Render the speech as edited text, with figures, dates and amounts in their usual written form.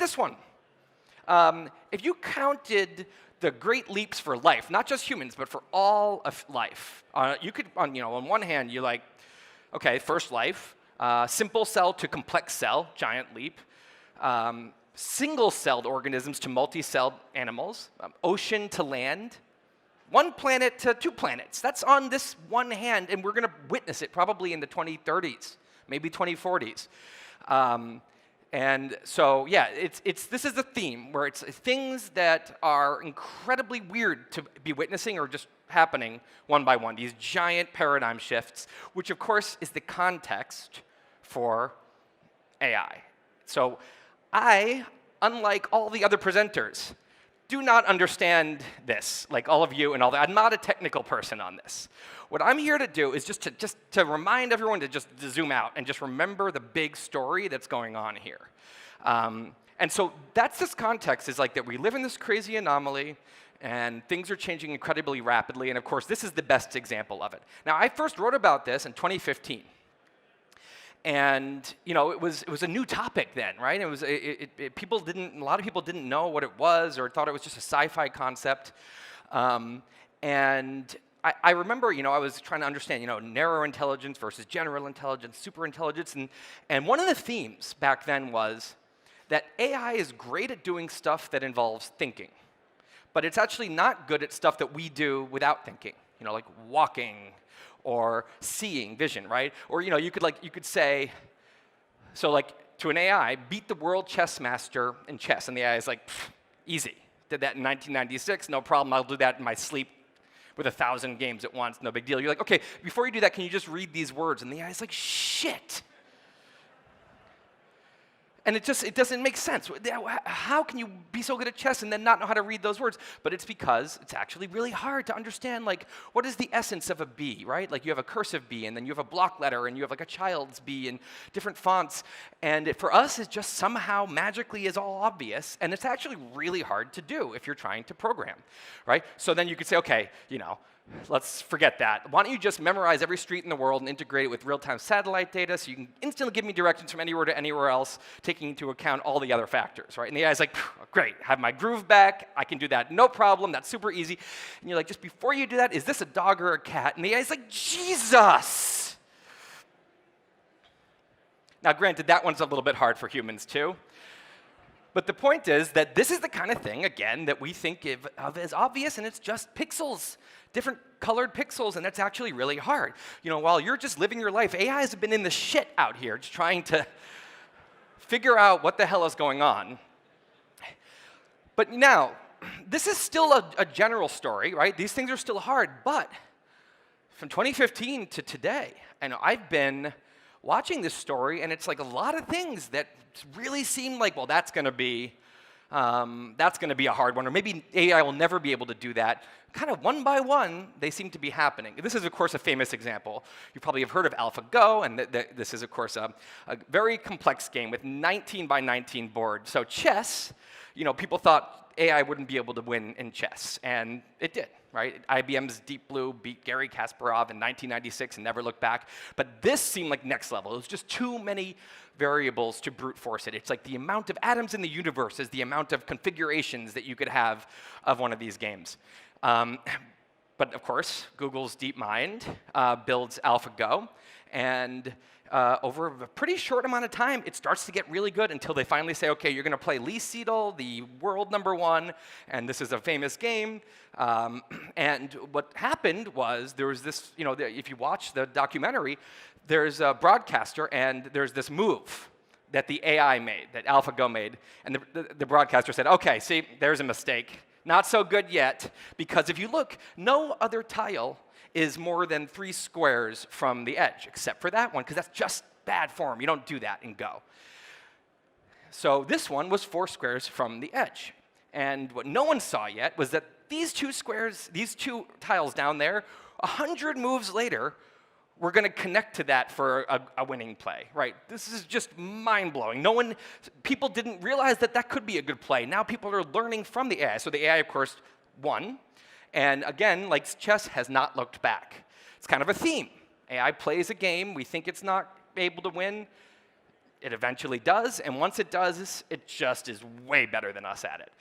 this one. If you counted the great leaps for life, not just humans, but for all of life, you could, on one hand, you're like, okay, first life, simple cell to complex cell, giant leap. Single-celled organisms to multi-celled animals, ocean to land, one planet to 2 planets. That's on this one hand, and we're going to witness it probably in the 2030s, maybe 2040s. And so, yeah, this is the theme, where it's things that are incredibly weird to be witnessing or just happening one by one, these giant paradigm shifts, which, of course, is the context for AI. So I, unlike all the other presenters, do not understand this, like all of you and all that. I'm not a technical person on this. What I'm here to do is just to remind everyone to zoom out and just remember the big story that's going on here. And so that's this context, is like that we live in this crazy anomaly, and things are changing incredibly rapidly, and of course, this is the best example of it. Now, I first wrote about this in 2015. And it was a new topic then, right? A lot of people didn't know what it was or thought it was just a sci-fi concept. And I remember, I was trying to understand, narrow intelligence versus general intelligence, super intelligence, and one of the themes back then was that AI is great at doing stuff that involves thinking, but it's actually not good at stuff that we do without thinking, like walking, or seeing, vision, right? Or you could say, so like to an AI, beat the world chess master in chess, and the AI is like, easy. Did that in 1996, no problem. I'll do that in my sleep with 1,000 games at once, no big deal. You're like, okay, before you do that, can you just read these words? And the AI is like, shit. And it doesn't make sense. How can you be so good at chess and then not know how to read those words? But it's because it's actually really hard to understand, like, what is the essence of a B, right? Like, you have a cursive B, and then you have a block letter, and you have like a child's B in different fonts. And for us, it just somehow magically is all obvious, and it's actually really hard to do if you're trying to program, right? So then you could say, okay, let's forget that. Why don't you just memorize every street in the world and integrate it with real-time satellite data so you can instantly give me directions from anywhere to anywhere else, taking into account all the other factors, right? And the AI's like, great, have my groove back. I can do that, no problem. That's super easy. And you're like, just before you do that, is this a dog or a cat? And the AI's like, Jesus! Now, granted, that one's a little bit hard for humans, too. But the point is that this is the kind of thing, again, that we think of as obvious, and it's just pixels, different colored pixels, and that's actually really hard. While you're just living your life, AIs have been in the shit out here, just trying to figure out what the hell is going on. But now, this is still a general story, right? These things are still hard, but from 2015 to today, I've been watching this story, and it's like a lot of things that really seem like, well, that's going to be a hard one, or maybe AI will never be able to do that. Kind of one by one, they seem to be happening. This is, of course, a famous example. You probably have heard of AlphaGo, and this is, of course, a very complex game with 19 by 19 boards. So chess, people thought AI wouldn't be able to win in chess, and it did, right? IBM's Deep Blue beat Garry Kasparov in 1996 and never looked back. But this seemed like next level. It was just too many variables to brute force it. It's like the amount of atoms in the universe is the amount of configurations that you could have of one of these games. But of course, Google's DeepMind builds AlphaGo, and over a pretty short amount of time, it starts to get really good until they finally say, okay, you're going to play Lee Sedol, the world #1, and this is a famous game. And what happened was there was this, if you watch the documentary, there's a broadcaster, and there's this move that the AI made, that AlphaGo made, and the broadcaster said, okay, see, there's a mistake. Not so good yet, because if you look, no other tile is more than 3 squares from the edge, except for that one, because that's just bad form. You don't do that in Go. So this one was 4 squares from the edge. And what no one saw yet was that these 2 squares, these 2 tiles down there, 100 moves later, we're going to connect to that for a winning play, right? This is just mind-blowing. People didn't realize that that could be a good play. Now people are learning from the AI. So the AI, of course, won. And again, like chess, has not looked back. It's kind of a theme. AI plays a game. We think it's not able to win. It eventually does, and once it does, it just is way better than us at it.